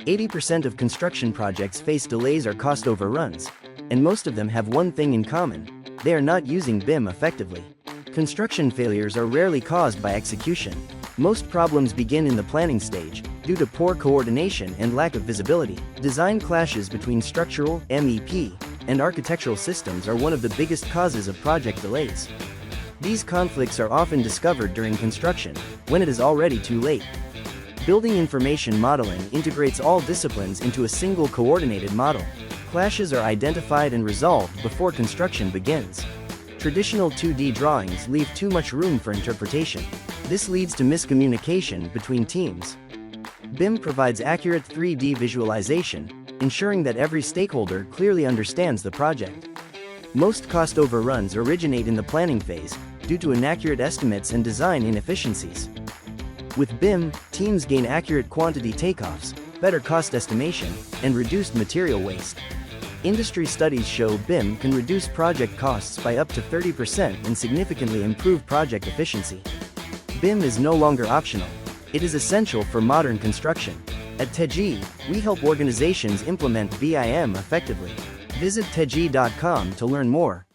80% of construction projects face delays or cost overruns, and most of them have one thing in common: they are not using BIM effectively. Construction failures are rarely caused by execution. Most problems begin in the planning stage, due to poor coordination and lack of visibility. Design clashes between structural, MEP, and architectural systems are one of the biggest causes of project delays. These conflicts are often discovered during construction, when it is already too late. Building information modeling integrates all disciplines into a single coordinated model. Clashes are identified and resolved before construction begins. Traditional 2D drawings leave too much room for interpretation. This leads to miscommunication between teams. BIM provides accurate 3D visualization, ensuring that every stakeholder clearly understands the project. Most cost overruns originate in the planning phase, due to inaccurate estimates and design inefficiencies. With BIM, teams gain accurate quantity takeoffs, better cost estimation, and reduced material waste. Industry studies show BIM can reduce project costs by up to 30% and significantly improve project efficiency. BIM is no longer optional. It is essential for modern construction. At Tejjy, we help organizations implement BIM effectively. Visit tejjy.com to learn more.